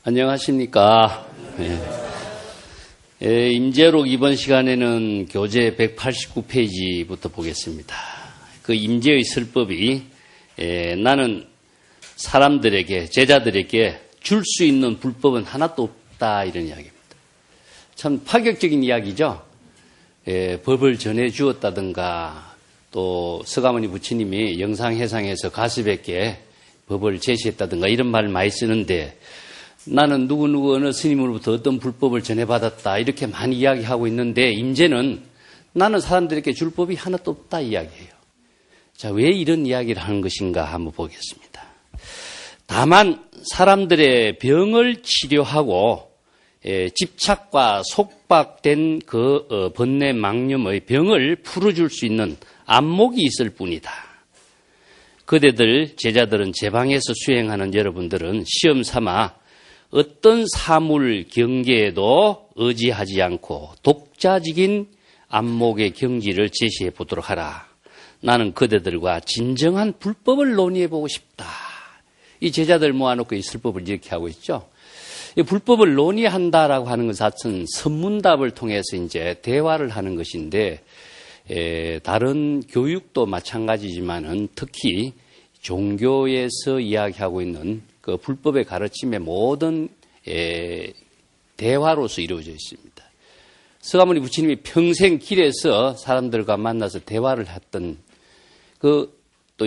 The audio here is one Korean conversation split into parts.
안녕하십니까. 임재록 이번 시간에는 교재 189페이지부터 보겠습니다. 그 임재의 설법이 나는 사람들에게, 제자들에게 줄 수 있는 불법은 하나도 없다, 이런 이야기입니다. 참 파격적인 이야기죠. 법을 전해주었다든가 또 서가모니 부처님이 영상해상에서 가스백께 법을 제시했다든가 이런 말을 많이 쓰는데, 나는 누구누구 어느 스님으로부터 어떤 불법을 전해받았다 이렇게 많이 이야기하고 있는데, 임재는 나는 사람들에게 줄 법이 하나도 없다 이야기해요. 자, 왜 이런 이야기를 하는 것인가 한번 보겠습니다. 다만 사람들의 병을 치료하고 집착과 속박된 그 번뇌 망념의 병을 풀어줄 수 있는 안목이 있을 뿐이다. 그대들 제자들은 제 방에서 수행하는 여러분들은 시험 삼아 어떤 사물 경계에도 의지하지 않고 독자적인 안목의 경지를 제시해 보도록 하라. 나는 그대들과 진정한 불법을 논의해 보고 싶다. 이 제자들 모아놓고 이 설법을 이렇게 하고 있죠. 이 불법을 논의한다라고 하는 것 자체는 선문답을 통해서 이제 대화를 하는 것인데, 다른 교육도 마찬가지지만은 특히 종교에서 이야기하고 있는 그 불법의 가르침의 모든 대화로서 이루어져 있습니다. 서가모니 부처님이 평생 길에서 사람들과 만나서 대화를 했던 또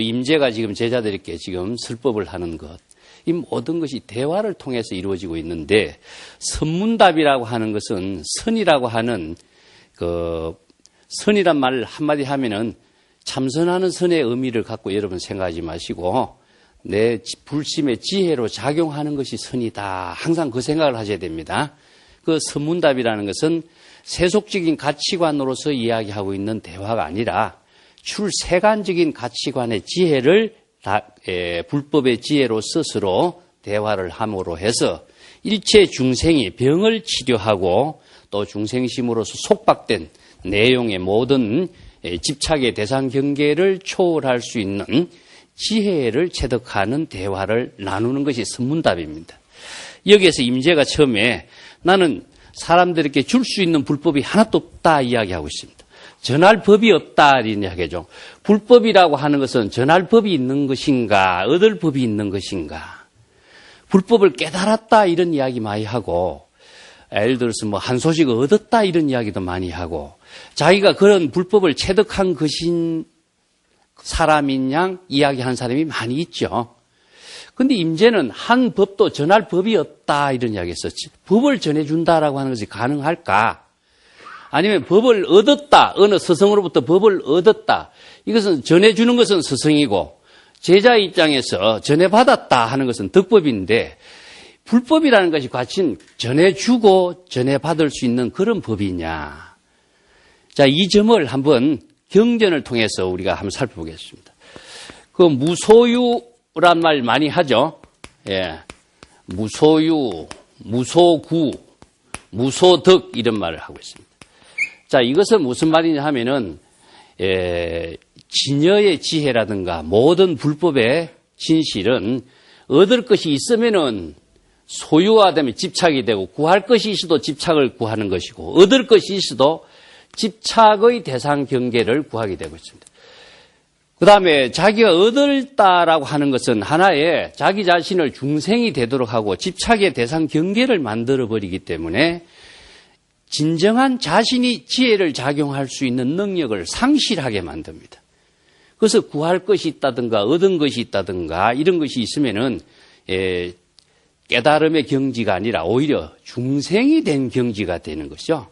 임재가 지금 제자들에게 지금 설법을 하는 것, 이 모든 것이 대화를 통해서 이루어지고 있는데, 선문답이라고 하는 것은 선이라고 하는 선이란 말을 한마디 하면은 참선하는 선의 의미를 갖고 여러분 생각하지 마시고 내 불심의 지혜로 작용하는 것이 선이다. 항상 그 생각을 하셔야 됩니다. 그 선문답이라는 것은 세속적인 가치관으로서 이야기하고 있는 대화가 아니라 출세간적인 가치관의 지혜를 불법의 지혜로 스스로 대화를 함으로 해서 일체 중생이 병을 치료하고 또 중생심으로서 속박된 내용의 모든 집착의 대상 경계를 초월할 수 있는 지혜를 체득하는 대화를 나누는 것이 선문답입니다. 여기에서 임재가 처음에 나는 사람들에게 줄 수 있는 불법이 하나도 없다 이야기하고 있습니다. 전할 법이 없다 이런 이야기죠. 불법이라고 하는 것은 전할 법이 있는 것인가, 얻을 법이 있는 것인가, 불법을 깨달았다 이런 이야기 많이 하고, 예를 들어서 한 소식을 얻었다 이런 이야기도 많이 하고, 자기가 그런 불법을 체득한 것인 사람인 양 이야기하는 사람이 많이 있죠. 근데 임재는 한 법도 전할 법이 없다 이런 이야기했었지. 법을 전해준다라고 하는 것이 가능할까? 아니면 법을 얻었다, 어느 스승으로부터 법을 얻었다, 이것은 전해주는 것은 스승이고 제자 입장에서 전해받았다 하는 것은 덕법인데, 불법이라는 것이 과연 전해주고 전해받을 수 있는 그런 법이냐. 자, 이 점을 한번 경전을 통해서 우리가 한번 살펴보겠습니다. 그 무소유란 말 많이 하죠. 예. 무소유, 무소구, 무소덕 이런 말을 하고 있습니다. 자, 이것은 무슨 말이냐 하면은, 진여의 지혜라든가 모든 불법의 진실은 얻을 것이 있으면은 소유화되면 집착이 되고, 구할 것이 있어도 집착을 구하는 것이고, 얻을 것이 있어도 집착의 대상 경계를 구하게 되고 있습니다. 그 다음에 자기가 얻었다라고 하는 것은 하나의 자기 자신을 중생이 되도록 하고 집착의 대상 경계를 만들어버리기 때문에 진정한 자신이 지혜를 작용할 수 있는 능력을 상실하게 만듭니다. 그래서 구할 것이 있다든가 얻은 것이 있다든가 이런 것이 있으면은 깨달음의 경지가 아니라 오히려 중생이 된 경지가 되는 것이죠.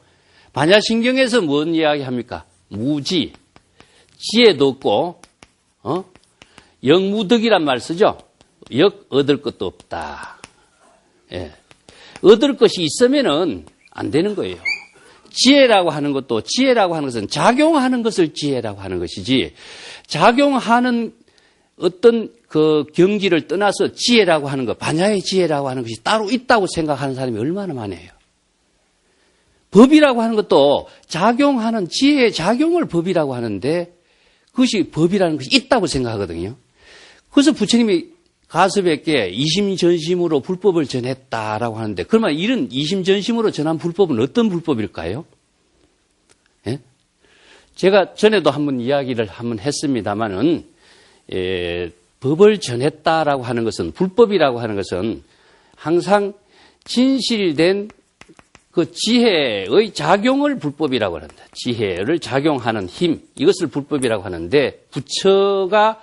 반야신경에서 뭔 이야기 합니까? 무지, 지혜도 없고, 역무덕이란 말 쓰죠? 역 얻을 것도 없다. 예. 얻을 것이 있으면은 안 되는 거예요. 지혜라고 하는 것도, 지혜라고 하는 것은 작용하는 것을 지혜라고 하는 것이지, 작용하는 어떤 그 경지를 떠나서 지혜라고 하는 것, 반야의 지혜라고 하는 것이 따로 있다고 생각하는 사람이 얼마나 많아요. 법이라고 하는 것도 작용하는 지혜의 작용을 법이라고 하는데, 그것이 법이라는 것이 있다고 생각하거든요. 그래서 부처님이 가섭에게 이심전심으로 불법을 전했다라고 하는데, 그러면 이런 이심전심으로 전한 불법은 어떤 불법일까요? 예? 제가 전에도 한번 이야기를 한번 했습니다마는, 법을 전했다라고 하는 것은, 불법이라고 하는 것은 항상 진실된 그 지혜의 작용을 불법이라고 합니다. 지혜를 작용하는 힘, 이것을 불법이라고 하는데, 부처가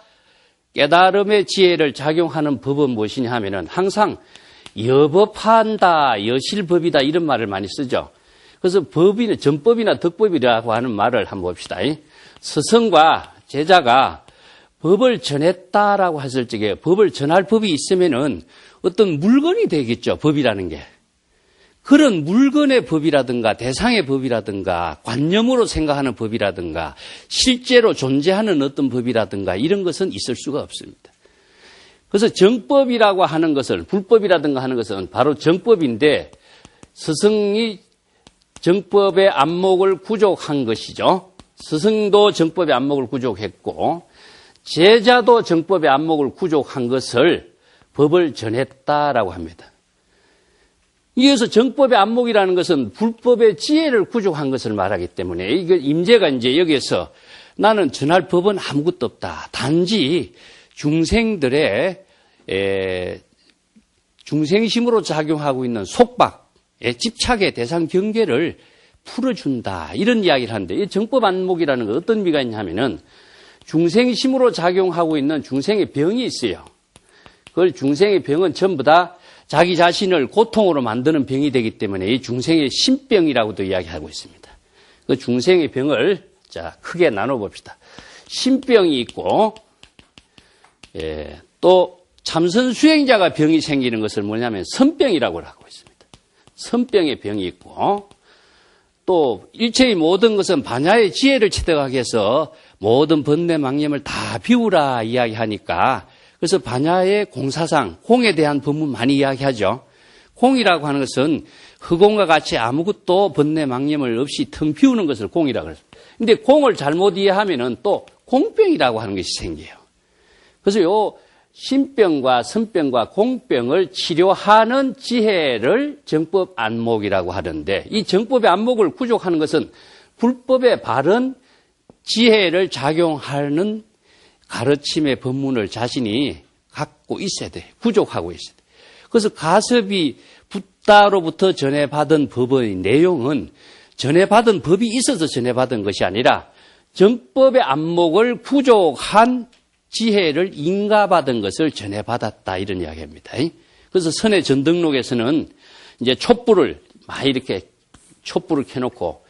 깨달음의 지혜를 작용하는 법은 무엇이냐 하면은 항상 여법한다, 여실법이다 이런 말을 많이 쓰죠. 그래서 법이나 전법이나 덕법이라고 하는 말을 한번 봅시다. 스승과 제자가 법을 전했다라고 했을 적에 법을 전할 법이 있으면은 어떤 물건이 되겠죠. 법이라는 게. 그런 물건의 법이라든가 대상의 법이라든가 관념으로 생각하는 법이라든가 실제로 존재하는 어떤 법이라든가 이런 것은 있을 수가 없습니다. 그래서 정법이라고 하는 것은 불법이라든가 하는 것은 바로 정법인데 스승이 정법의 안목을 구족한 것이죠. 스승도 정법의 안목을 구족했고 제자도 정법의 안목을 구족한 것을 법을 전했다라고 합니다. 이어서 정법의 안목이라는 것은 불법의 지혜를 구족한 것을 말하기 때문에 이게 임재가 이제 여기에서 나는 전할 법은 아무것도 없다. 단지 중생들의 중생심으로 작용하고 있는 속박의 집착의 대상 경계를 풀어준다. 이런 이야기를 하는데 이 정법 안목이라는 건 어떤 의미가 있냐면은 중생심으로 작용하고 있는 중생의 병이 있어요. 그걸 중생의 병은 전부 다 자기 자신을 고통으로 만드는 병이 되기 때문에 이 중생의 신병이라고도 이야기하고 있습니다. 그 중생의 병을 자 크게 나눠봅시다. 신병이 있고 또 참선 수행자가 병이 생기는 것을 뭐냐면 선병이라고 하고 있습니다. 선병의 병이 있고 또 일체의 모든 것은 반야의 지혜를 체득하기 위해서 모든 번뇌 망념을 다 비우라 이야기하니까 그래서 반야의 공사상, 공에 대한 법문 많이 이야기하죠. 공이라고 하는 것은 흑공과 같이 아무것도 번뇌 망념을 없이 텅 비우는 것을 공이라고 그래요. 근데 공을 잘못 이해하면은 또 공병이라고 하는 것이 생겨요. 그래서 요 신병과 선병과 공병을 치료하는 지혜를 정법 안목이라고 하는데 이 정법의 안목을 구족하는 것은 불법의 바른 지혜를 작용하는 가르침의 법문을 자신이 갖고 있어야 돼. 구족하고 있어야 돼. 그래서 가섭이 붓다로부터 전해받은 법의 내용은 전해받은 법이 있어서 전해받은 것이 아니라 정법의 안목을 구족한 지혜를 인가받은 것을 전해받았다. 이런 이야기입니다. 그래서 선의 전등록에서는 이제 촛불을 막 이렇게 촛불을 켜놓고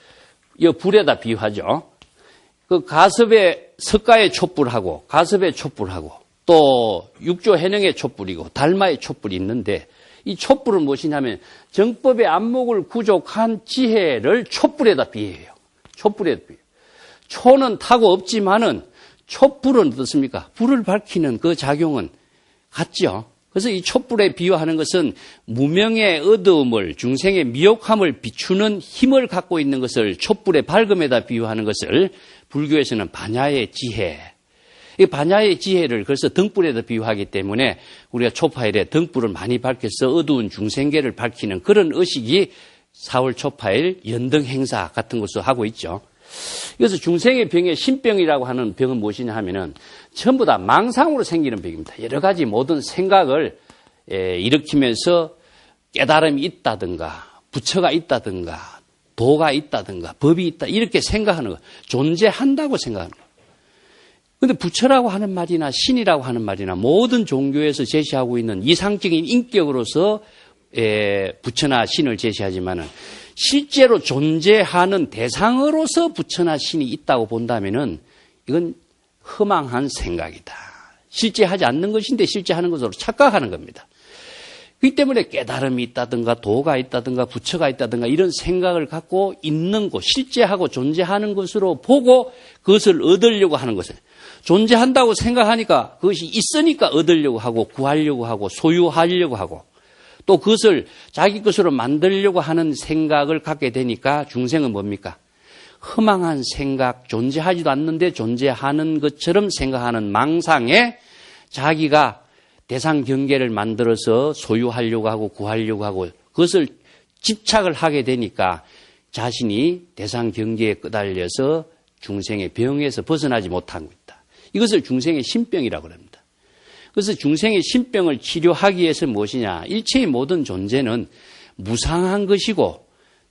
이 불에다 비유하죠. 그 가섭의 석가의 촛불하고 가섭의 촛불하고 또 육조 해능의 촛불이고 달마의 촛불이 있는데 이 촛불은 무엇이냐면 정법의 안목을 구족한 지혜를 촛불에다 비유해요. 촛불에다 비유. 초는 타고 없지만은 촛불은 어떻습니까? 불을 밝히는 그 작용은 같죠. 그래서 이 촛불에 비유하는 것은 무명의 어두움을 중생의 미혹함을 비추는 힘을 갖고 있는 것을 촛불의 밝음에다 비유하는 것을 불교에서는 반야의 지혜. 이 반야의 지혜를 그래서 등불에다 비유하기 때문에 우리가 초파일에 등불을 많이 밝혀서 어두운 중생계를 밝히는 그런 의식이 4월 초파일 연등 행사 같은 것을 하고 있죠. 그래서 중생의 병의 신병이라고 하는 병은 무엇이냐 하면은 전부 다 망상으로 생기는 병입니다. 여러 가지 모든 생각을 일으키면서 깨달음이 있다든가 부처가 있다든가 도가 있다든가 법이 있다 이렇게 생각하는 거 존재한다고 생각하는 거. 그런데 부처라고 하는 말이나 신이라고 하는 말이나 모든 종교에서 제시하고 있는 이상적인 인격으로서 부처나 신을 제시하지만은 실제로 존재하는 대상으로서 부처나 신이 있다고 본다면은 이건 허망한 생각이다. 실제하지 않는 것인데 실제하는 것으로 착각하는 겁니다. 그렇기 때문에 깨달음이 있다든가 도가 있다든가 부처가 있다든가 이런 생각을 갖고 있는 것, 실제하고 존재하는 것으로 보고 그것을 얻으려고 하는 것을 존재한다고 생각하니까 그것이 있으니까 얻으려고 하고 구하려고 하고 소유하려고 하고 또 그것을 자기 것으로 만들려고 하는 생각을 갖게 되니까 중생은 뭡니까? 허망한 생각, 존재하지도 않는데 존재하는 것처럼 생각하는 망상에 자기가 대상 경계를 만들어서 소유하려고 하고 구하려고 하고 그것을 집착을 하게 되니까 자신이 대상 경계에 끄달려서 중생의 병에서 벗어나지 못하고 있다. 이것을 중생의 신병이라고 합니다. 그래서 중생의 신병을 치료하기 위해서 무엇이냐? 일체의 모든 존재는 무상한 것이고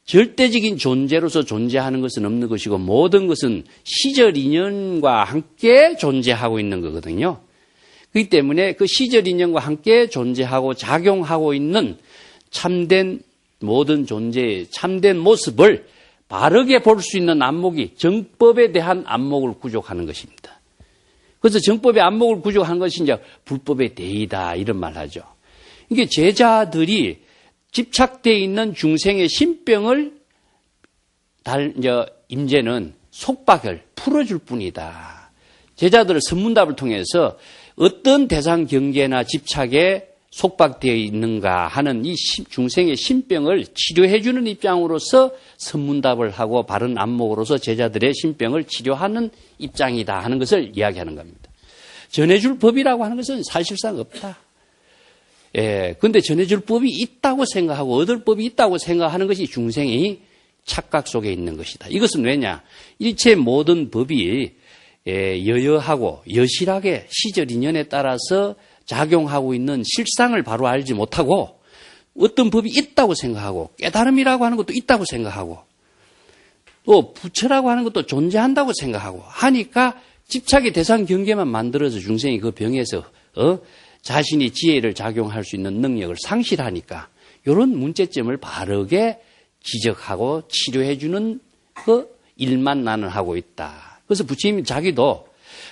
절대적인 존재로서 존재하는 것은 없는 것이고 모든 것은 시절 인연과 함께 존재하고 있는 거거든요. 그렇기 때문에 그 시절 인연과 함께 존재하고 작용하고 있는 참된 모든 존재의 참된 모습을 바르게 볼 수 있는 안목이 정법에 대한 안목을 구족하는 것입니다. 그래서 정법의 안목을 구족하는 것이 이제 불법의 대의다 이런 말 하죠. 이게 제자들이 집착되어 있는 중생의 신병을 임재는 속박을 풀어줄 뿐이다. 제자들의 선문답을 통해서 어떤 대상 경계나 집착에 속박되어 있는가 하는 이 중생의 신병을 치료해주는 입장으로서 선문답을 하고 바른 안목으로서 제자들의 신병을 치료하는 입장이다 하는 것을 이야기하는 겁니다. 전해줄 법이라고 하는 것은 사실상 없다. 그런데 전해줄 법이 있다고 생각하고 얻을 법이 있다고 생각하는 것이 중생의 착각 속에 있는 것이다. 이것은 왜냐? 일체 모든 법이 여여하고 여실하게 시절 인연에 따라서 작용하고 있는 실상을 바로 알지 못하고 어떤 법이 있다고 생각하고 깨달음이라고 하는 것도 있다고 생각하고 또 부처라고 하는 것도 존재한다고 생각하고 하니까 집착의 대상 경계만 만들어서 중생이 그 병에서 자신이 지혜를 작용할 수 있는 능력을 상실하니까 이런 문제점을 바르게 지적하고 치료해주는 그 일만 나는 하고 있다. 그래서 부처님 자기도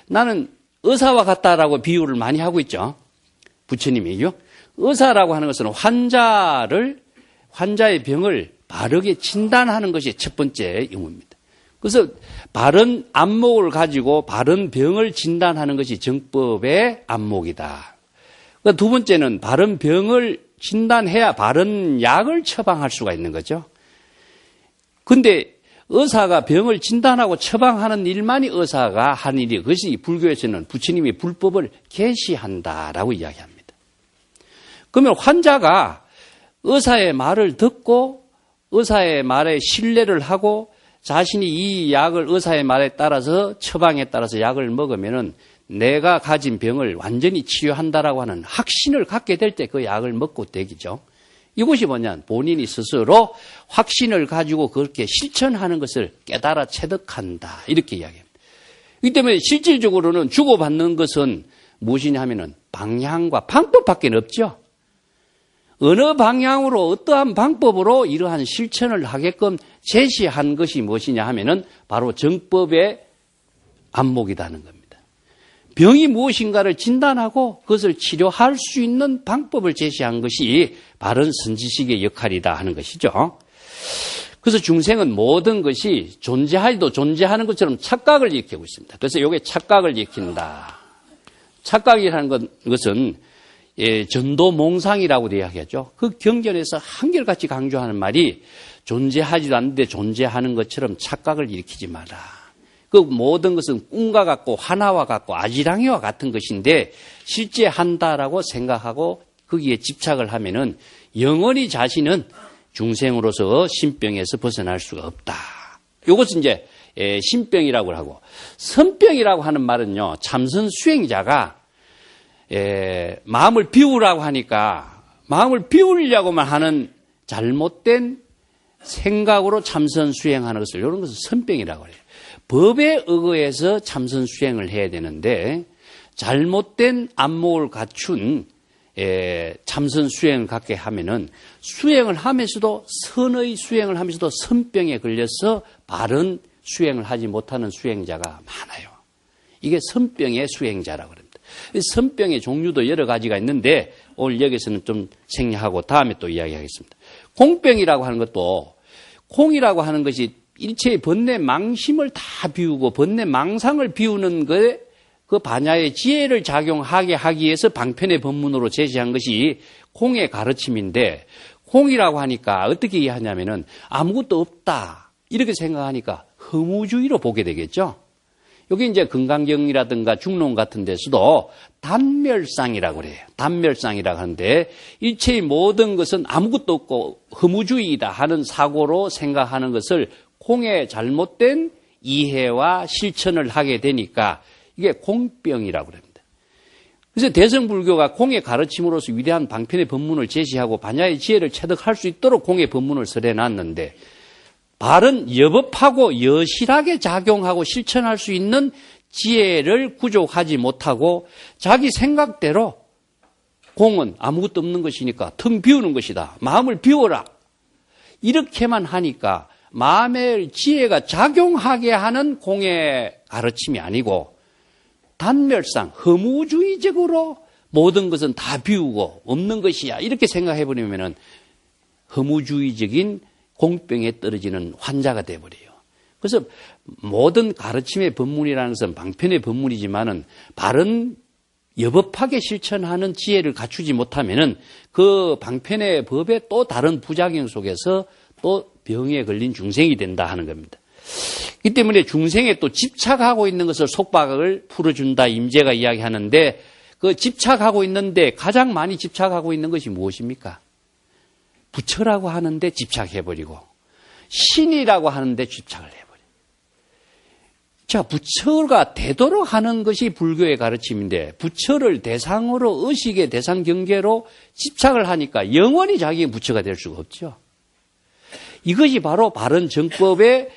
나는 의사와 같다라고 비유를 많이 하고 있죠. 부처님이요. 의사라고 하는 것은 환자의 병을 바르게 진단하는 것이 첫 번째 임무입니다. 그래서 바른 안목을 가지고 바른 병을 진단하는 것이 정법의 안목이다. 두 번째는 바른 병을 진단해야 바른 약을 처방할 수가 있는 거죠. 근데 의사가 병을 진단하고 처방하는 일만이 의사가 하는 일이 그것이 불교에서는 부처님이 불법을 계시한다라고 이야기합니다. 그러면 환자가 의사의 말을 듣고 의사의 말에 신뢰를 하고 자신이 이 약을 의사의 말에 따라서 처방에 따라서 약을 먹으면은 내가 가진 병을 완전히 치료한다라고 하는 확신을 갖게 될 때 그 약을 먹고 되기죠. 이것이 뭐냐? 본인이 스스로 확신을 가지고 그렇게 실천하는 것을 깨달아 체득한다. 이렇게 이야기합니다. 이 때문에 실질적으로는 주고받는 것은 무엇이냐 하면은 방향과 방법밖에 없죠. 어느 방향으로 어떠한 방법으로 이러한 실천을 하게끔 제시한 것이 무엇이냐 하면은 바로 정법의 안목이라는 겁니다. 병이 무엇인가를 진단하고 그것을 치료할 수 있는 방법을 제시한 것이 바른 선지식의 역할이다 하는 것이죠. 그래서 중생은 모든 것이 존재하지도 존재하는 것처럼 착각을 일으키고 있습니다. 그래서 이게 착각을 일으킨다. 착각이라는 것은 전도몽상이라고 이야기하죠. 그 경전에서 한결같이 강조하는 말이 존재하지도 않는데 존재하는 것처럼 착각을 일으키지 마라. 그 모든 것은 꿈과 같고 하나와 같고 아지랑이와 같은 것인데 실제 한다라고 생각하고 거기에 집착을 하면은 영원히 자신은 중생으로서 신병에서 벗어날 수가 없다. 이것은 이제 신병이라고 하고 선병이라고 하는 말은요. 참선 수행자가 마음을 비우라고 하니까 마음을 비우려고만 하는 잘못된 생각으로 참선 수행하는 것을 이런 것을 선병이라고 해요. 법에 의거해서 참선 수행을 해야 되는데 잘못된 안목을 갖춘 참선 수행을 갖게 하면은 수행을 하면서도 선의 수행을 하면서도 선병에 걸려서 바른 수행을 하지 못하는 수행자가 많아요. 이게 선병의 수행자라고 합니다. 선병의 종류도 여러 가지가 있는데 오늘 여기서는 좀 생략하고 다음에 또 이야기하겠습니다. 공병이라고 하는 것도 공이라고 하는 것이 일체의 번뇌 망심을 다 비우고 번뇌 망상을 비우는 것에 그 반야의 지혜를 작용하게 하기 위해서 방편의 법문으로 제시한 것이 공의 가르침인데 공이라고 하니까 어떻게 이해하냐면은 아무것도 없다 이렇게 생각하니까 허무주의로 보게 되겠죠. 여기 이제 금강경이라든가 중론 같은 데서도 단멸상이라고 그래요. 단멸상이라고 하는데 일체의 모든 것은 아무것도 없고 허무주의이다 하는 사고로 생각하는 것을 공의 잘못된 이해와 실천을 하게 되니까 이게 공병이라고 합니다. 그래서 대승불교가 공의 가르침으로서 위대한 방편의 법문을 제시하고 반야의 지혜를 체득할 수 있도록 공의 법문을 설해놨는데 바른 여법하고 여실하게 작용하고 실천할 수 있는 지혜를 구족하지 못하고 자기 생각대로 공은 아무것도 없는 것이니까 텅 비우는 것이다. 마음을 비워라. 이렇게만 하니까 마음의 지혜가 작용하게 하는 공의 가르침이 아니고 단멸상, 허무주의적으로 모든 것은 다 비우고 없는 것이야. 이렇게 생각해버리면 허무주의적인 공병에 떨어지는 환자가 돼버려요. 그래서 모든 가르침의 법문이라는 것은 방편의 법문이지만은 바른 여법하게 실천하는 지혜를 갖추지 못하면은 그 방편의 법의 또 다른 부작용 속에서 또 병에 걸린 중생이 된다 하는 겁니다. 이 때문에 중생에 또 집착하고 있는 것을 속박을 풀어준다 임재가 이야기하는데 그 집착하고 있는데 가장 많이 집착하고 있는 것이 무엇입니까? 부처라고 하는데 집착해버리고 신이라고 하는데 집착을 해버려요. 자, 부처가 되도록 하는 것이 불교의 가르침인데 부처를 대상으로 의식의 대상 경계로 집착을 하니까 영원히 자기가 부처가 될 수가 없죠. 이것이 바로 바른 정법의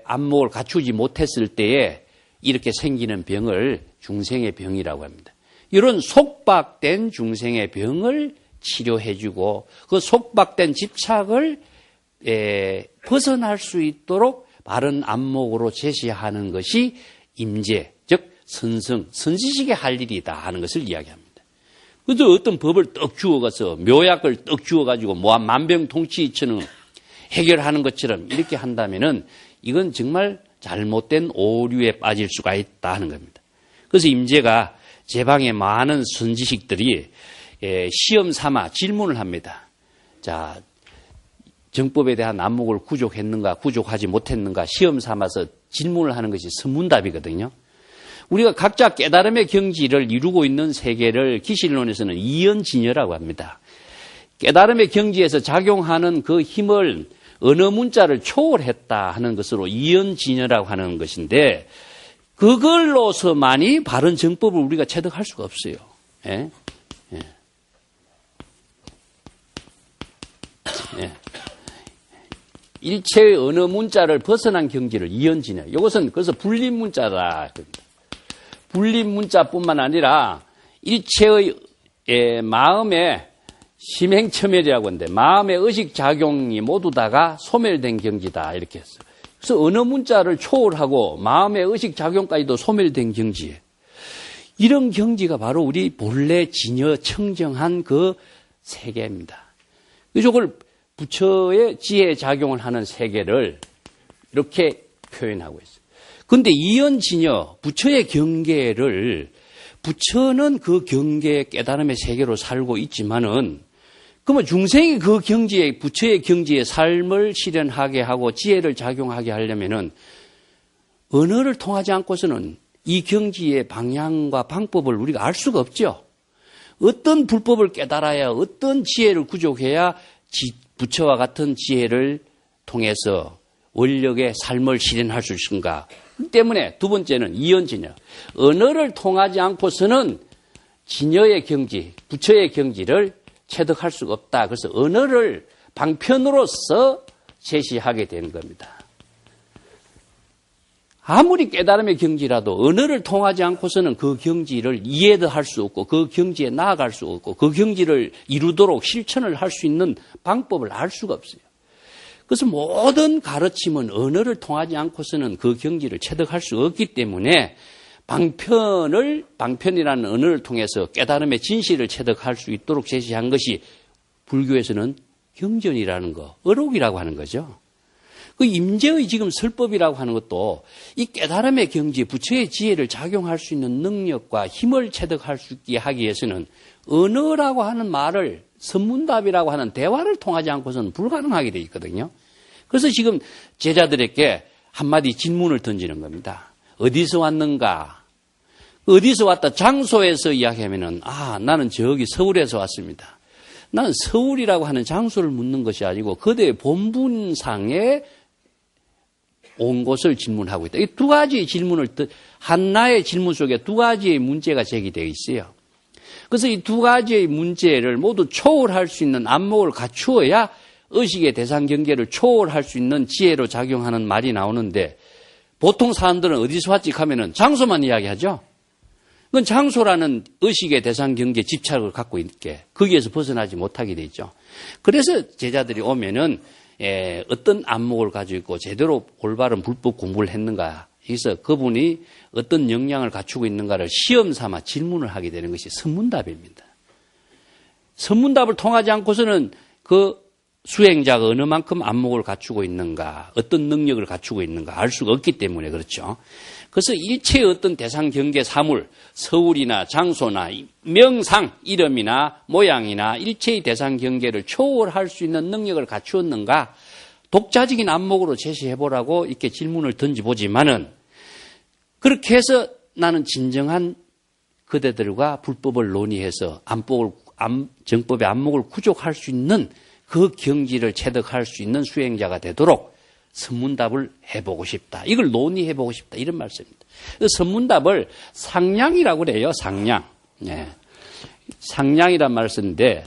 안목을 갖추지 못했을 때에 이렇게 생기는 병을 중생의 병이라고 합니다. 이런 속박된 중생의 병을 치료해주고 그 속박된 집착을 벗어날 수 있도록 바른 안목으로 제시하는 것이 임재, 즉 선성, 선지식의 할 일이다 하는 것을 이야기합니다. 그래서 어떤 법을 떡 주어가서 묘약을 떡 주어가지고 만병통치처럼 해결하는 것처럼 이렇게 한다면은 이건 정말 잘못된 오류에 빠질 수가 있다 하는 겁니다. 그래서 임재가 제 방에 많은 선지식들이 시험 삼아 질문을 합니다. 자, 정법에 대한 안목을 구족했는가, 구족하지 못했는가 시험 삼아서 질문을 하는 것이 선문답이거든요. 우리가 각자 깨달음의 경지를 이루고 있는 세계를 기실론에서는 이연진여라고 합니다. 깨달음의 경지에서 작용하는 그 힘을 어느 문자를 초월했다 하는 것으로 이연진여라고 하는 것인데 그걸로서만이 바른 정법을 우리가 체득할 수가 없어요. 예? 예. 예. 일체의 어느 문자를 벗어난 경지를 이연진여. 이것은 그래서 분립문자다. 분립문자뿐만 아니라 일체의 마음의 심행첨멸이라고 하는데 마음의 의식작용이 모두 다가 소멸된 경지다. 이렇게 했어요. 그래서 어느 문자를 초월하고 마음의 의식작용까지도 소멸된 경지에 이런 경지가 바로 우리 본래 진여 청정한 그 세계입니다. 이걸 부처의 지혜 작용을 하는 세계를 이렇게 표현하고 있어요. 그런데 이연진여, 부처의 경계를 부처는 그 경계의 깨달음의 세계로 살고 있지만은 그러면 중생이 그 경지에 부처의 경지에 삶을 실현하게 하고 지혜를 작용하게 하려면은 언어를 통하지 않고서는 이 경지의 방향과 방법을 우리가 알 수가 없죠. 어떤 불법을 깨달아야 어떤 지혜를 구족해야 부처와 같은 지혜를 통해서 원력의 삶을 실현할 수 있는가. 그 때문에 두 번째는 이연진여. 언어를 통하지 않고서는 진여의 경지, 부처의 경지를 체득할 수가 없다. 그래서 언어를 방편으로서 제시하게 되는 겁니다. 아무리 깨달음의 경지라도 언어를 통하지 않고서는 그 경지를 이해도 할 수 없고 그 경지에 나아갈 수 없고 그 경지를 이루도록 실천을 할 수 있는 방법을 알 수가 없어요. 그래서 모든 가르침은 언어를 통하지 않고서는 그 경지를 체득할 수 없기 때문에 방편이라는 언어를 통해서 깨달음의 진실을 체득할 수 있도록 제시한 것이 불교에서는 경전이라는 거, 어록이라고 하는 거죠. 그 임재의 지금 설법이라고 하는 것도 이 깨달음의 경지, 부처의 지혜를 작용할 수 있는 능력과 힘을 체득할 수 있게 하기 위해서는 언어라고 하는 말을 선문답이라고 하는 대화를 통하지 않고서는 불가능하게 돼 있거든요. 그래서 지금 제자들에게 한마디 질문을 던지는 겁니다. 어디서 왔는가? 어디서 왔다? 장소에서 이야기하면은, 나는 저기 서울에서 왔습니다. 나는 서울이라고 하는 장소를 묻는 것이 아니고 그대의 본분상에 온 곳을 질문하고 있다. 이 두 가지의 질문을, 하나의 질문 속에 두 가지의 문제가 제기되어 있어요. 그래서 이 두 가지의 문제를 모두 초월할 수 있는 안목을 갖추어야 의식의 대상 경계를 초월할 수 있는 지혜로 작용하는 말이 나오는데, 보통 사람들은 어디서 왔지 하면은 장소만 이야기하죠. 그건 장소라는 의식의 대상 경계 집착을 갖고 있게 거기에서 벗어나지 못하게 돼 있죠. 그래서 제자들이 오면은 어떤 안목을 가지고 있고 제대로 올바른 불법 공부를 했는가, 여기서 그분이 어떤 역량을 갖추고 있는가를 시험 삼아 질문을 하게 되는 것이 선문답입니다. 선문답을 통하지 않고서는 그 수행자가 어느 만큼 안목을 갖추고 있는가, 어떤 능력을 갖추고 있는가 알 수가 없기 때문에 그렇죠. 그래서 일체의 어떤 대상 경계 사물, 서울이나 장소나 명상, 이름이나 모양이나 일체의 대상 경계를 초월할 수 있는 능력을 갖추었는가, 독자적인 안목으로 제시해보라고 이렇게 질문을 던져보지만은, 그렇게 해서 나는 진정한 그대들과 불법을 논의해서 정법의 안목을 구족할 수 있는 그 경지를 체득할 수 있는 수행자가 되도록 선문답을 해보고 싶다. 이걸 논의해보고 싶다. 이런 말씀입니다. 선문답을 상량이라고 그래요. 상량. 상량이란 말을 쓰는데,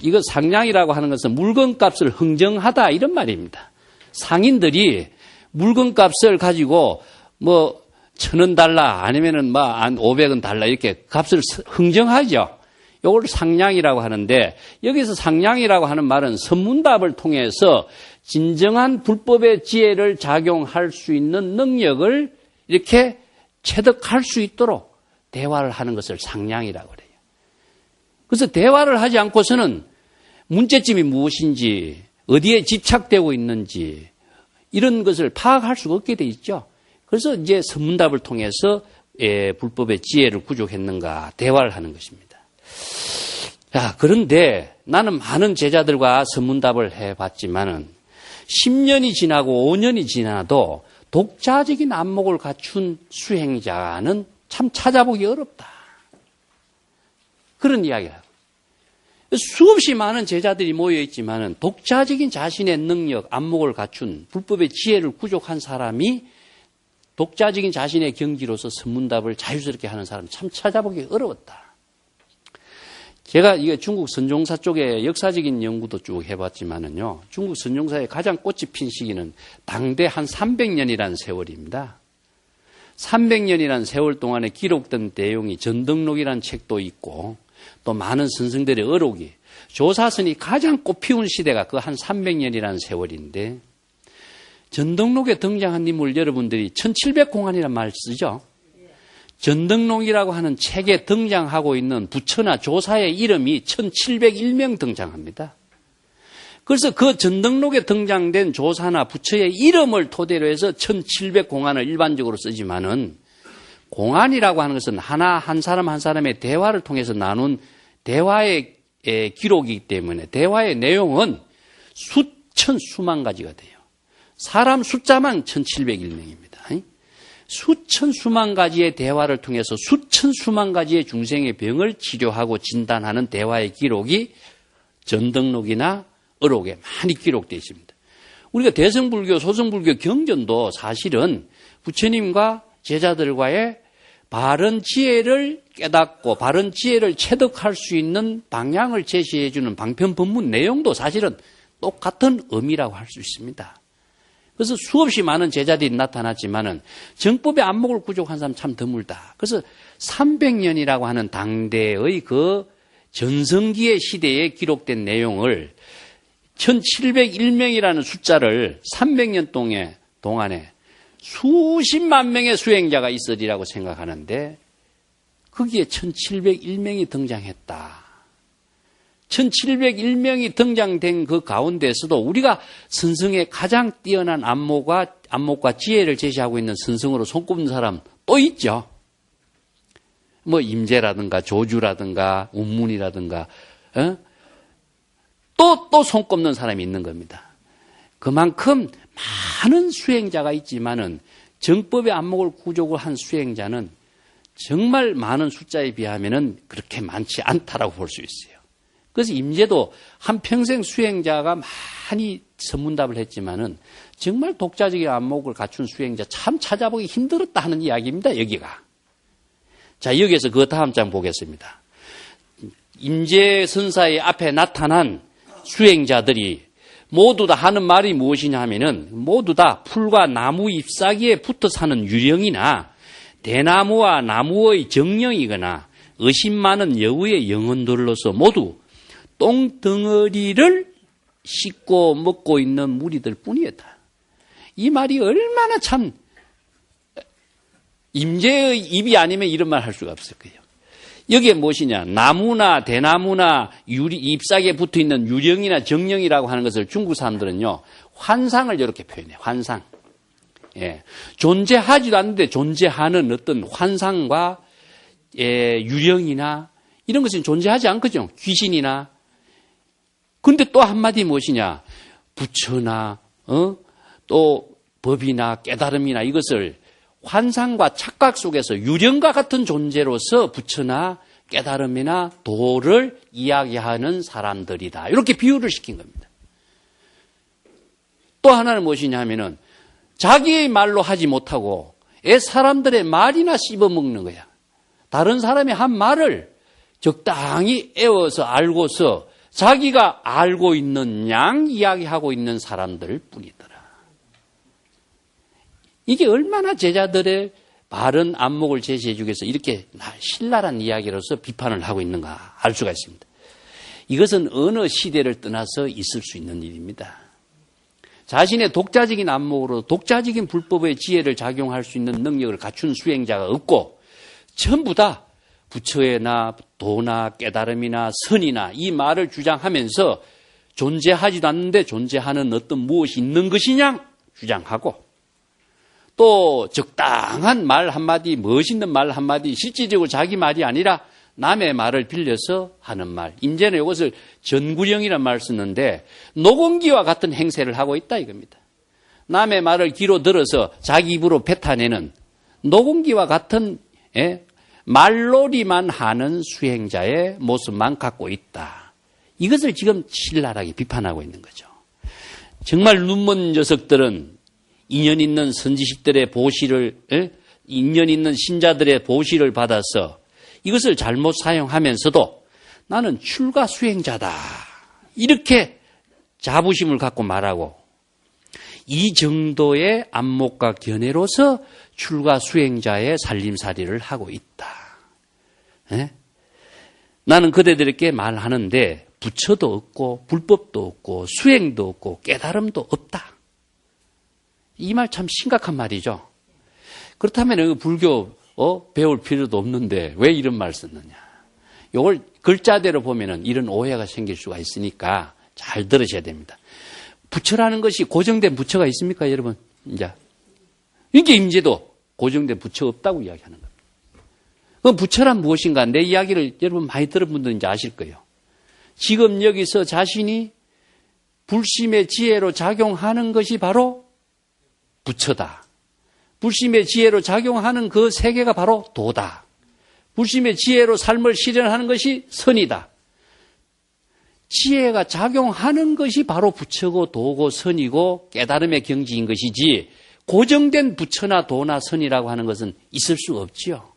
이거 상량이라고 하는 것은 물건값을 흥정하다 이런 말입니다. 상인들이 물건값을 가지고 1,000원 달라 아니면은 500원 달라 이렇게 값을 흥정하죠. 이걸 상량이라고 하는데, 여기서 상량이라고 하는 말은 선문답을 통해서 진정한 불법의 지혜를 작용할 수 있는 능력을 이렇게 체득할 수 있도록 대화를 하는 것을 상량이라고 그래요. 그래서 대화를 하지 않고서는 문제점이 무엇인지, 어디에 집착되고 있는지 이런 것을 파악할 수가 없게 돼 있죠. 그래서 이제 선문답을 통해서 불법의 지혜를 구족했는가 대화를 하는 것입니다. 자, 그런데 나는 많은 제자들과 선문답을 해봤지만은 10년이 지나고 5년이 지나도 독자적인 안목을 갖춘 수행자는 참 찾아보기 어렵다. 그런 이야기를 하고. 수없이 많은 제자들이 모여있지만은 독자적인 자신의 능력, 안목을 갖춘 불법의 지혜를 구족한 사람이 독자적인 자신의 경지로서 선문답을 자유스럽게 하는 사람 참 찾아보기 어려웠다. 제가 이게 중국 선종사 쪽에 역사적인 연구도 쭉 해봤지만은요, 중국 선종사의 가장 꽃이 핀 시기는 당대 한 300년이라는 세월입니다. 300년이라는 세월 동안에 기록된 내용이 전등록이라는 책도 있고, 또 많은 선생들의 어록이, 조사선이 가장 꽃피운 시대가 그 한 300년이라는 세월인데, 전등록에 등장한 인물 여러분들이 1700공안이라는 말 쓰죠? 전등록이라고 하는 책에 등장하고 있는 부처나 조사의 이름이 1701명 등장합니다. 그래서 그 전등록에 등장된 조사나 부처의 이름을 토대로 해서 1700공안을 일반적으로 쓰지만은, 공안이라고 하는 것은 한 사람 한 사람의 대화를 통해서 나눈 대화의 기록이기 때문에 대화의 내용은 수천 수만 가지가 돼요. 사람 숫자만 1701명입니다. 수천 수만 가지의 대화를 통해서 수천 수만 가지의 중생의 병을 치료하고 진단하는 대화의 기록이 전등록이나 어록에 많이 기록되어 있습니다. 우리가 대성불교, 소성불교 경전도 사실은 부처님과 제자들과의 바른 지혜를 깨닫고 바른 지혜를 체득할 수 있는 방향을 제시해 주는 방편법문 내용도 사실은 똑같은 의미라고 할 수 있습니다. 그래서 수없이 많은 제자들이 나타났지만은 정법의 안목을 구족한 사람 참 드물다. 그래서 300년이라고 하는 당대의 그 전성기의 시대에 기록된 내용을 1701명이라는 숫자를 300년 동안에 수십만 명의 수행자가 있으리라고 생각하는데 거기에 1701명이 등장했다. 1701명이 등장된 그 가운데서도 우리가 선성의 가장 뛰어난 안목과 지혜를 제시하고 있는 선성으로 손꼽는 사람 또 있죠. 임재라든가 조주라든가 운문이라든가 또 손꼽는 사람이 있는 겁니다. 그만큼 많은 수행자가 있지만은 정법의 안목을 구족을 한 수행자는 정말 많은 숫자에 비하면은 그렇게 많지 않다라고 볼 수 있어요. 그래서 임재도 한평생 수행자가 많이 선문답을 했지만은 정말 독자적인 안목을 갖춘 수행자 참 찾아보기 힘들었다 하는 이야기입니다, 여기가. 자, 여기에서 그 다음 장 보겠습니다. 임재 선사의 앞에 나타난 수행자들이 모두 다 하는 말이 무엇이냐 하면은 모두 다 풀과 나무 잎사귀에 붙어 사는 유령이나 대나무와 나무의 정령이거나 의심 많은 여우의 영혼들로서 모두 똥덩어리를 씻고 먹고 있는 무리들 뿐이었다. 이 말이 얼마나 참 임재의 입이 아니면 이런 말 할 수가 없을 거예요. 여기에 무엇이냐? 나무나 대나무나 잎사귀에 붙어 있는 유령이나 정령이라고 하는 것을 중국 사람들은요, 환상을 이렇게 표현해요. 환상. 예. 존재하지도 않는데 존재하는 어떤 환상과 유령이나 이런 것은 존재하지 않거든요. 귀신이나. 근데 또 한마디 무엇이냐? 부처나, 또 법이나 깨달음이나 이것을 환상과 착각 속에서 유령과 같은 존재로서 부처나 깨달음이나 도를 이야기하는 사람들이다. 이렇게 비유를 시킨 겁니다. 또 하나는 무엇이냐 하면은 자기의 말로 하지 못하고 사람들의 말이나 씹어먹는 거야. 다른 사람이 한 말을 적당히 애워서 알고서 자기가 알고 있는 양 이야기하고 있는 사람들 뿐이더라. 이게 얼마나 제자들의 바른 안목을 제시해 주기 위해서 이렇게 신랄한 이야기로서 비판을 하고 있는가 알 수가 있습니다. 이것은 어느 시대를 떠나서 있을 수 있는 일입니다. 자신의 독자적인 안목으로 독자적인 불법의 지혜를 작용할 수 있는 능력을 갖춘 수행자가 없고 전부 다 부처나 도나 깨달음이나 선이나 이 말을 주장하면서 존재하지도 않는데 존재하는 어떤 무엇이 있는 것이냐 주장하고 또 적당한 말 한마디, 멋있는 말 한마디, 실질적으로 자기 말이 아니라 남의 말을 빌려서 하는 말. 임재는 이것을 전구령이라는 말을 썼는데 노공기와 같은 행세를 하고 있다 이겁니다. 남의 말을 귀로 들어서 자기 입으로 뱉어내는 노공기와 같은 말놀이만 하는 수행자의 모습만 갖고 있다. 이것을 지금 신랄하게 비판하고 있는 거죠. 정말 눈먼 녀석들은 인연 있는 선지식들의 보시를, 인연 있는 신자들의 보시를 받아서 이것을 잘못 사용하면서도 나는 출가 수행자다. 이렇게 자부심을 갖고 말하고 이 정도의 안목과 견해로서 출가 수행자의 살림살이를 하고 있다. 나는 그대들에게 말하는데 부처도 없고 불법도 없고 수행도 없고 깨달음도 없다. 이 말 참 심각한 말이죠. 그렇다면 불교 배울 필요도 없는데 왜 이런 말 썼느냐. 이걸 글자대로 보면은 이런 오해가 생길 수가 있으니까 잘 들으셔야 됩니다. 부처라는 것이 고정된 부처가 있습니까, 여러분? 이제 이게 임재도 고정된 부처 없다고 이야기하는 겁니다. 그럼 부처란 무엇인가? 내 이야기를 여러분 많이 들은 분들은 이제 아실 거예요. 지금 여기서 자신이 불심의 지혜로 작용하는 것이 바로 부처다. 불심의 지혜로 작용하는 그 세계가 바로 도다. 불심의 지혜로 삶을 실현하는 것이 선이다. 지혜가 작용하는 것이 바로 부처고 도고 선이고 깨달음의 경지인 것이지 고정된 부처나 도나 선이라고 하는 것은 있을 수 없지요.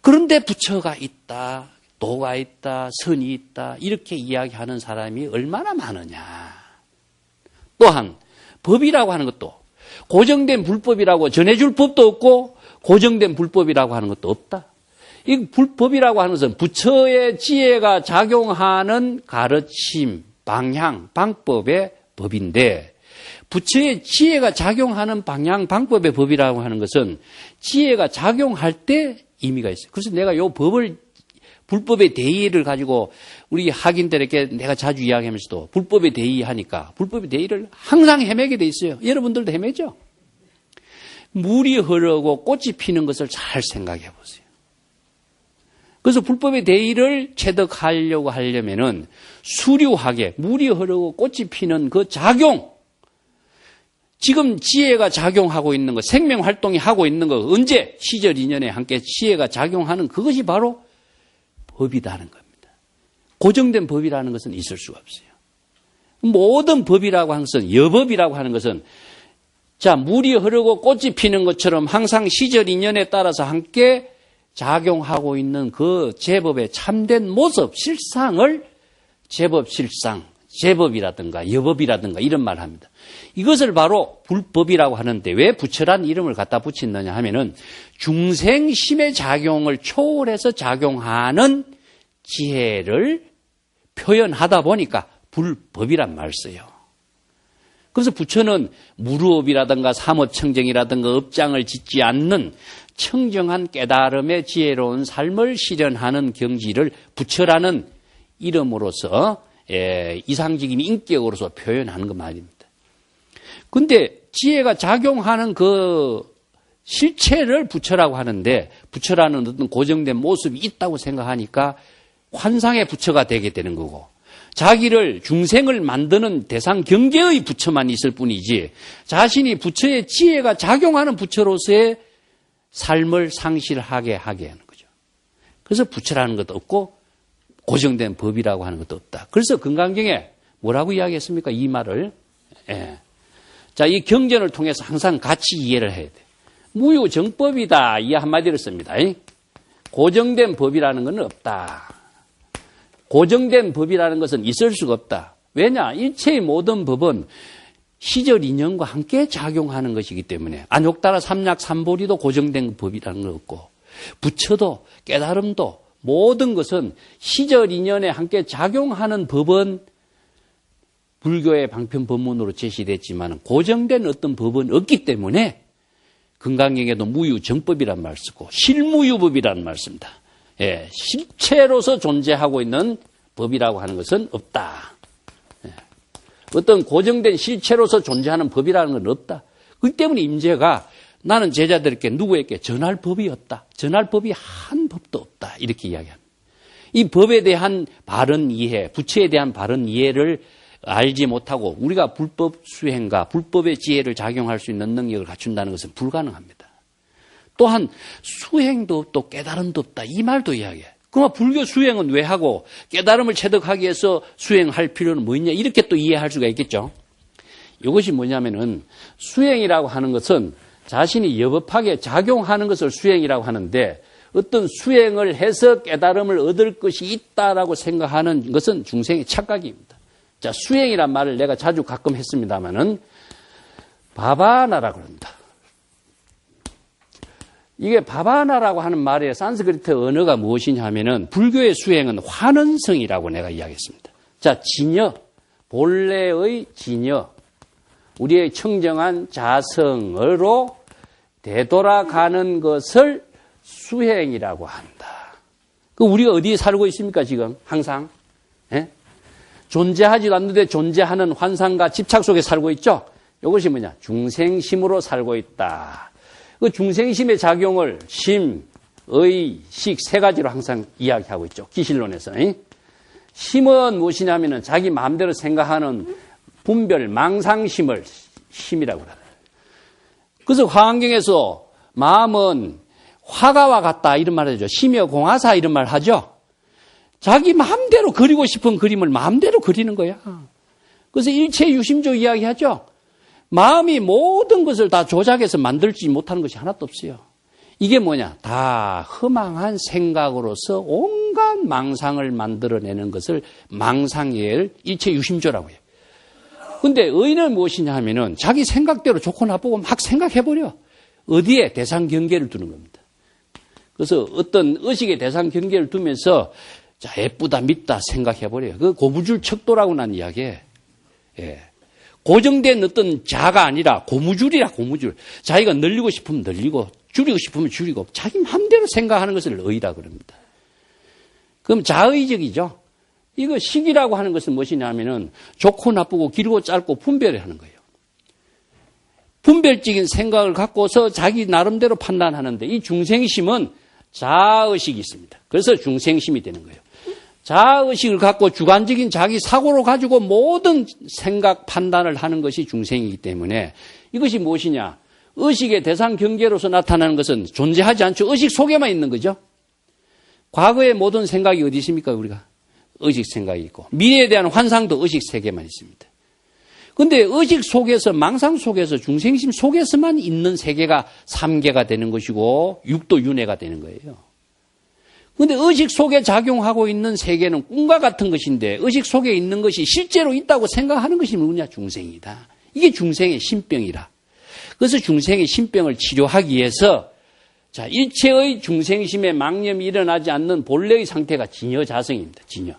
그런데 부처가 있다, 도가 있다, 선이 있다 이렇게 이야기하는 사람이 얼마나 많으냐. 또한 법이라고 하는 것도 고정된 불법이라고 전해줄 법도 없고 고정된 불법이라고 하는 것도 없다. 이 불법이라고 하는 것은 부처의 지혜가 작용하는 가르침, 방향, 방법의 법인데 부처의 지혜가 작용하는 방향, 방법의 법이라고 하는 것은 지혜가 작용할 때 의미가 있어요. 그래서 내가 이 법을 불법의 대의를 가지고 우리 학인들에게 내가 자주 이야기하면서도 불법의 대의 하니까 불법의 대의를 항상 헤매게 돼 있어요. 여러분들도 헤매죠? 물이 흐르고 꽃이 피는 것을 잘 생각해 보세요. 그래서 불법의 대의를 체득하려고 하려면은 수류하게 물이 흐르고 꽃이 피는 그 작용, 지금 지혜가 작용하고 있는 거, 생명활동이 하고 있는 거, 언제? 시절 인연에 함께 지혜가 작용하는 그것이 바로 법이라는 겁니다. 고정된 법이라는 것은 있을 수가 없어요. 모든 법이라고 하는 것은, 여법이라고 하는 것은, 자, 물이 흐르고 꽃이 피는 것처럼 항상 시절 인연에 따라서 함께 작용하고 있는 그 제법의 참된 모습, 실상을 제법 실상, 제법이라든가 여법이라든가 이런 말을 합니다. 이것을 바로 불법이라고 하는데 왜 부처란 이름을 갖다 붙였느냐 하면은 중생심의 작용을 초월해서 작용하는 지혜를 표현하다 보니까 불법이란 말을 써요. 그래서 부처는 무루업이라든가 삼업청정이라든가 업장을 짓지 않는 청정한 깨달음의 지혜로운 삶을 실현하는 경지를 부처라는 이름으로서 이상적인 인격으로서 표현하는 것 말입니다. 근데 지혜가 작용하는 그 실체를 부처라고 하는데 부처라는 어떤 고정된 모습이 있다고 생각하니까 환상의 부처가 되게 되는 거고 자기를 중생을 만드는 대상 경계의 부처만 있을 뿐이지 자신이 부처의 지혜가 작용하는 부처로서의 삶을 상실하게 하게 하는 거죠. 그래서 부처라는 것도 없고 고정된 법이라고 하는 것도 없다. 그래서 금강경에 뭐라고 이야기했습니까? 이 말을. 자, 이 경전을 통해서 항상 같이 이해를 해야 돼. 무유정법이다. 이 한마디를 씁니다. 고정된 법이라는 건 없다. 고정된 법이라는 것은 있을 수가 없다. 왜냐? 일체의 모든 법은 시절 인연과 함께 작용하는 것이기 때문에 안욕따라 삼약 삼보리도 고정된 법이라는 건 없고 부처도 깨달음도 모든 것은 시절 인연에 함께 작용하는 법은 불교의 방편법문으로 제시됐지만 고정된 어떤 법은 없기 때문에 금강경에도 무유정법이란 말을 쓰고 실무유법이라는 말을 씁니다. 실체로서 존재하고 있는 법이라고 하는 것은 없다. 어떤 고정된 실체로서 존재하는 법이라는 건 없다. 그렇기 때문에 임재가 나는 제자들에게 누구에게 전할 법이 없다. 전할 법이 한 법도 없다. 이렇게 이야기합니다. 이 법에 대한 바른 이해, 부처에 대한 바른 이해를 알지 못하고 우리가 불법 수행과 불법의 지혜를 작용할 수 있는 능력을 갖춘다는 것은 불가능합니다. 또한 수행도 없고 깨달음도 없다. 이 말도 이야기해요. 그럼 불교 수행은 왜 하고 깨달음을 체득하기 위해서 수행할 필요는 뭐 있냐? 이렇게 또 이해할 수가 있겠죠. 이것이 뭐냐면은 수행이라고 하는 것은 자신이 여법하게 작용하는 것을 수행이라고 하는데 어떤 수행을 해서 깨달음을 얻을 것이 있다라고 생각하는 것은 중생의 착각입니다. 자, 수행이란 말을 내가 자주 가끔 했습니다마는 바바나라고 합니다. 이게 바바나라고 하는 말의 산스크리트 언어가 무엇이냐 하면은 불교의 수행은 환원성이라고 내가 이야기했습니다. 자, 진여, 본래의 진여, 우리의 청정한 자성으로 되돌아가는 것을 수행이라고 한다. 그 우리가 어디에 살고 있습니까, 지금? 항상? 존재하지도 않는데 존재하는 환상과 집착 속에 살고 있죠? 이것이 뭐냐? 중생심으로 살고 있다. 그 중생심의 작용을 심, 의, 식 세 가지로 항상 이야기하고 있죠. 기실론에서. 심은 무엇이냐면은 자기 마음대로 생각하는 분별, 망상심을 심이라고 합니다. 그래서 화엄경에서 마음은 화가와 같다 이런 말을 하죠. 심여 공하사 이런 말 하죠. 자기 마음대로 그리고 싶은 그림을 마음대로 그리는 거야. 그래서 일체 유심조 이야기하죠. 마음이 모든 것을 다 조작해서 만들지 못하는 것이 하나도 없어요. 이게 뭐냐? 다 허망한 생각으로서 온갖 망상을 만들어내는 것을 망상의 일체 유심조라고 해요. 근데 의는 무엇이냐 하면은 자기 생각대로 좋고 나쁘고 막 생각해버려. 어디에? 대상 경계를 두는 겁니다. 그래서 어떤 의식의 대상 경계를 두면서 자, 예쁘다, 밉다 생각해버려요. 그 고무줄 척도라고 난 이야기에. 고정된 어떤 자가 아니라 고무줄이라, 고무줄. 자기가 늘리고 싶으면 늘리고, 줄이고 싶으면 줄이고, 자기 마음대로 생각하는 것을 의라 그럽니다. 그럼 자의적이죠. 이거 식이라고 하는 것은 무엇이냐 하면은 좋고 나쁘고 길고 짧고 분별을 하는 거예요. 분별적인 생각을 갖고서 자기 나름대로 판단하는데 이 중생심은 자의식이 있습니다. 그래서 중생심이 되는 거예요. 자의식을 갖고 주관적인 자기 사고로 가지고 모든 생각 판단을 하는 것이 중생이기 때문에 이것이 무엇이냐? 의식의 대상 경계로서 나타나는 것은 존재하지 않죠. 의식 속에만 있는 거죠. 과거의 모든 생각이 어디 있습니까, 우리가? 의식 생각이 있고. 미래에 대한 환상도 의식 세계만 있습니다. 근데 의식 속에서, 망상 속에서, 중생심 속에서만 있는 세계가 삼계가 되는 것이고, 육도 윤회가 되는 거예요. 근데 의식 속에 작용하고 있는 세계는 꿈과 같은 것인데, 의식 속에 있는 것이 실제로 있다고 생각하는 것이 누구냐? 중생이다. 이게 중생의 신병이라. 그래서 중생의 신병을 치료하기 위해서, 자, 일체의 중생심에 망념이 일어나지 않는 본래의 상태가 진여자성입니다. 진여.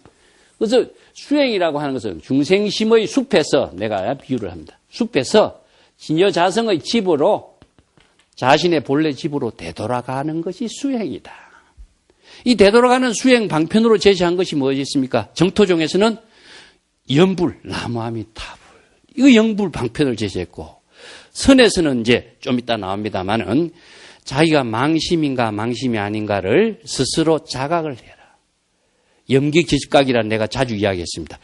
그래서 수행이라고 하는 것은 중생심의 숲에서, 내가 비유를 합니다. 숲에서 진여자성의 집으로, 자신의 본래 집으로 되돌아가는 것이 수행이다. 이 되돌아가는 수행 방편으로 제시한 것이 무엇이겠습니까? 정토종에서는 연불, 나무아미타불, 이거 연불 방편을 제시했고, 선에서는 이제 좀 이따 나옵니다만은 자기가 망심인가 망심이 아닌가를 스스로 자각을 해라. 염기지각이라는 내가 자주 이야기했습니다.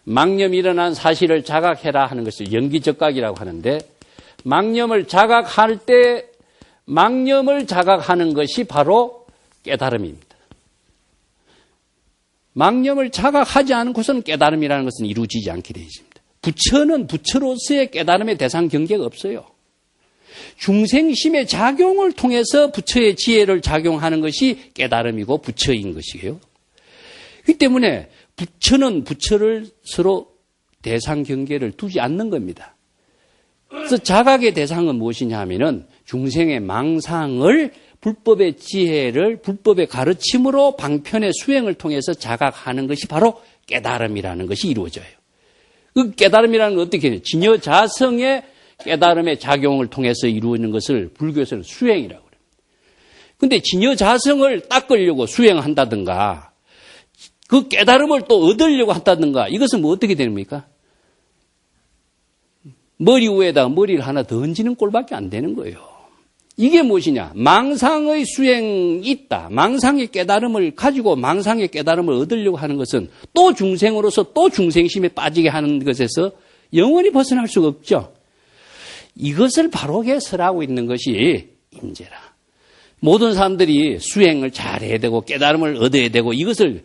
망념이 일어난 사실을 자각해라 하는 것을 염기적각이라고 하는데, 망념을 자각할 때 망념을 자각하는 것이 바로 깨달음입니다. 망념을 자각하지 않고서는 깨달음이라는 것은 이루어지지 않게 되어 있습니다. 부처는 부처로서의 깨달음의 대상 경계가 없어요. 중생심의 작용을 통해서 부처의 지혜를 작용하는 것이 깨달음이고 부처인 것이에요. 그렇기 때문에 부처는 부처를 서로 대상 경계를 두지 않는 겁니다. 그래서 자각의 대상은 무엇이냐 하면은 중생의 망상을 불법의 지혜를 불법의 가르침으로 방편의 수행을 통해서 자각하는 것이 바로 깨달음이라는 것이 이루어져요. 그 깨달음이라는 건 어떻게 해요? 진여자성의 깨달음의 작용을 통해서 이루어지는 것을 불교에서는 수행이라고 그래요. 근데 진여자성을 닦으려고 수행한다든가, 그 깨달음을 또 얻으려고 한다든가, 이것은 뭐 어떻게 됩니까? 머리 위에다가 머리를 하나 더 얹는 꼴밖에 안 되는 거예요. 이게 무엇이냐? 망상의 수행이 있다. 망상의 깨달음을 가지고 망상의 깨달음을 얻으려고 하는 것은 또 중생으로서 또 중생심에 빠지게 하는 것에서 영원히 벗어날 수가 없죠. 이것을 바로게 설하고 있는 것이 임재라. 모든 사람들이 수행을 잘해야 되고 깨달음을 얻어야 되고, 이것을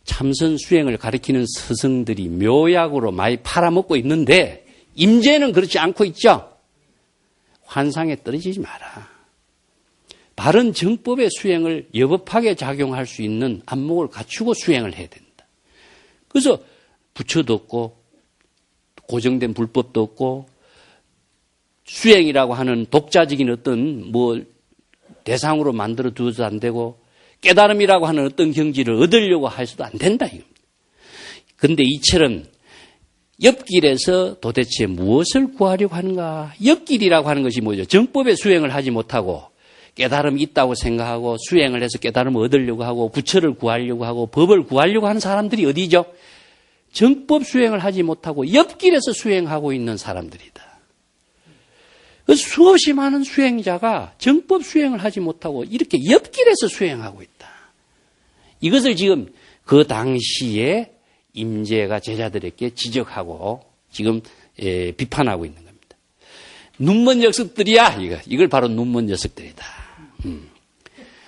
참선 수행을 가리키는 스승들이 묘약으로 많이 팔아먹고 있는데, 임재는 그렇지 않고 있죠. 환상에 떨어지지 마라. 바른 정법의 수행을 여법하게 작용할 수 있는 안목을 갖추고 수행을 해야 된다. 그래서 부처도 없고 고정된 불법도 없고 수행이라고 하는 독자적인 어떤 대상으로 만들어 두어도 안 되고, 깨달음이라고 하는 어떤 경지를 얻으려고 해서도 안 된다 이겁니다. 그런데 이 철은 옆길에서 도대체 무엇을 구하려고 하는가? 옆길이라고 하는 것이 뭐죠? 정법의 수행을 하지 못하고 깨달음이 있다고 생각하고 수행을 해서 깨달음을 얻으려고 하고 부처를 구하려고 하고 법을 구하려고 하는 사람들이 어디죠? 정법 수행을 하지 못하고 옆길에서 수행하고 있는 사람들이다. 수없이 많은 수행자가 정법 수행을 하지 못하고 이렇게 옆길에서 수행하고 있다. 이것을 지금 그 당시에 임재가 제자들에게 지적하고 지금 비판하고 있는 겁니다. 눈먼 녀석들이야. 이걸 바로 눈먼 녀석들이다.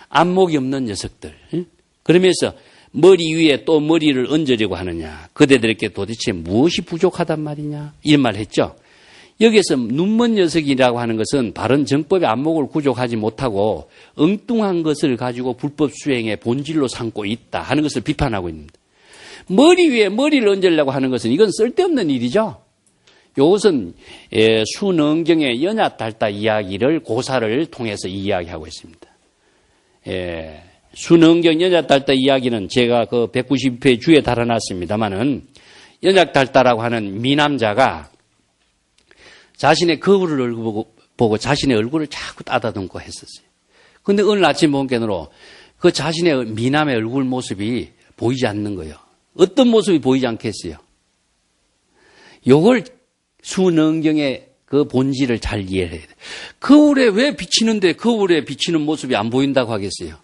안목이 없는 녀석들. 그러면서 머리 위에 또 머리를 얹으려고 하느냐. 그대들에게 도대체 무엇이 부족하단 말이냐. 이런 말 했죠. 여기에서 눈먼 녀석이라고 하는 것은 바른 정법의 안목을 구족하지 못하고 엉뚱한 것을 가지고 불법 수행의 본질로 삼고 있다 하는 것을 비판하고 있습니다. 머리 위에 머리를 얹으려고 하는 것은 이건 쓸데없는 일이죠. 이것은 순응경의 연야달다 이야기를 고사를 통해서 이야기하고 있습니다. 순응경 연야달다 이야기는 제가 그 192회 주에 달아놨습니다만은, 연야달다라고 하는 미남자가 자신의 거울을 보고 자신의 얼굴을 자꾸 따다듬고 했었어요. 그런데 어느 아침 본견으로 그 자신의 미남의 얼굴 모습이 보이지 않는 거예요. 어떤 모습이 보이지 않겠어요? 요걸 순응경의 그 본질을 잘 이해해야 돼요. 거울에 왜 비치는데 거울에 비치는 모습이 안 보인다고 하겠어요?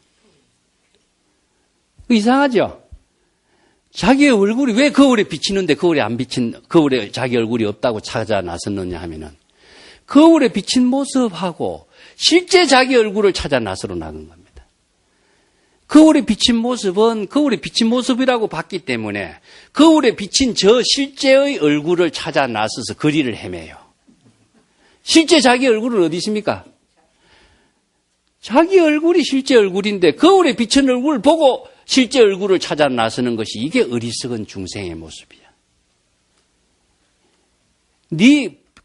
이상하죠? 자기의 얼굴이 왜 거울에 비치는데 거울에 자기 얼굴이 없다고 찾아 나섰느냐 하면은 거울에 비친 모습하고 실제 자기 얼굴을 찾아 나서러 나간 겁니다. 거울에 비친 모습은 거울에 비친 모습이라고 봤기 때문에 거울에 비친 저 실제의 얼굴을 찾아 나서서 거리를 헤매요. 실제 자기 얼굴은 어디 있습니까? 자기 얼굴이 실제 얼굴인데 거울에 비친 얼굴을 보고 실제 얼굴을 찾아 나서는 것이 이게 어리석은 중생의 모습이야.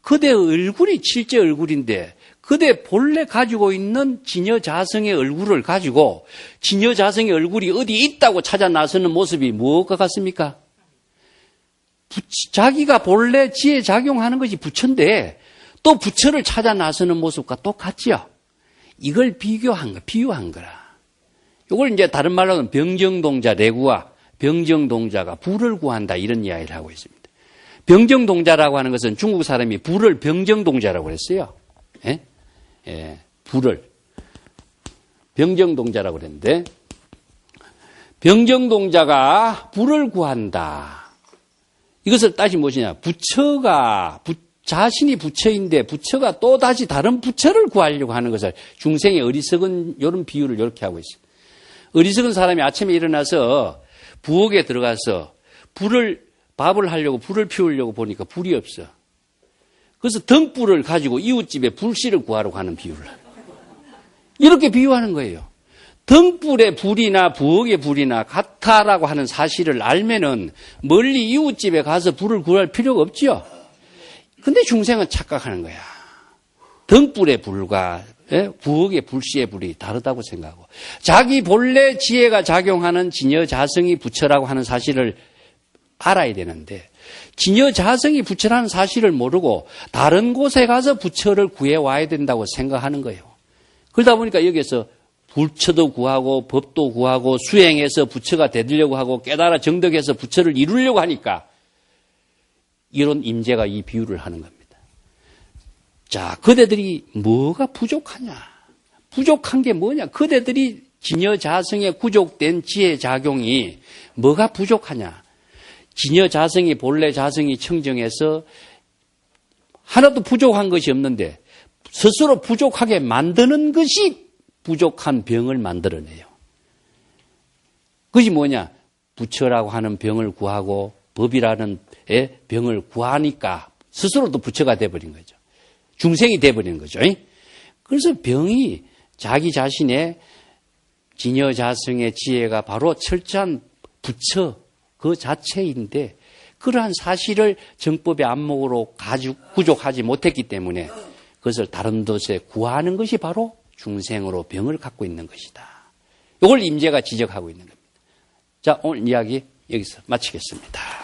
그대 얼굴이 실제 얼굴인데 그대 본래 가지고 있는 진여자성의 얼굴을 가지고 진여자성의 얼굴이 어디 있다고 찾아 나서는 모습이 무엇과 같습니까? 자기가 본래 지혜 작용하는 것이 부처인데 또 부처를 찾아 나서는 모습과 똑같지요. 이걸 비유한 거라. 이걸 이제 다른 말로는 병정동자 레구와 병정동자가 부를 구한다 이런 이야기를 하고 있습니다. 병정동자라고 하는 것은 중국 사람이 부를 병정동자라고 그랬어요. 예? 예, 부를 병정동자라고 그랬는데 병정동자가 부를 구한다. 이것을 따지면 무엇이냐? 자신이 부처인데 부처가 또 다시 다른 부처를 구하려고 하는 것을 중생의 어리석은 이런 비유를 이렇게 하고 있어요. 어리석은 사람이 아침에 일어나서 부엌에 들어가서 밥을 하려고 불을 피우려고 보니까 불이 없어. 그래서 등불을 가지고 이웃집에 불씨를 구하러 가는 비유를 해요. 이렇게 비유하는 거예요. 등불의 불이나 부엌의 불이나 같다라고 하는 사실을 알면은 멀리 이웃집에 가서 불을 구할 필요가 없지요. 근데 중생은 착각하는 거야. 등불의 불과 부엌의 불씨의 불이 다르다고 생각하고 자기 본래 지혜가 작용하는 진여자성이 부처라고 하는 사실을 알아야 되는데 진여자성이 부처라는 사실을 모르고 다른 곳에 가서 부처를 구해와야 된다고 생각하는 거예요. 그러다 보니까 여기서 부처도 구하고 법도 구하고 수행해서 부처가 되려고 하고 깨달아 정덕해서 부처를 이루려고 하니까 이런 임재가 이 비유를 하는 겁니다. 자, 그대들이 뭐가 부족하냐? 부족한 게 뭐냐? 그대들이 진여자성에 구족된 지혜 작용이 뭐가 부족하냐? 진여자성이 본래 자성이 청정해서 하나도 부족한 것이 없는데 스스로 부족하게 만드는 것이 부족한 병을 만들어내요. 그것이 뭐냐? 부처라고 하는 병을 구하고 법이라는 병을 구하니까 스스로도 부처가 돼버린 거죠. 중생이 돼버린 거죠. 그래서 병이 자기 자신의 진여자성의 지혜가 바로 철저한 부처 그 자체인데 그러한 사실을 정법의 안목으로 구족하지 못했기 때문에 그것을 다른 곳에 구하는 것이 바로 중생으로 병을 갖고 있는 것이다. 이걸 임재가 지적하고 있는 겁니다. 자, 오늘 이야기 여기서 마치겠습니다.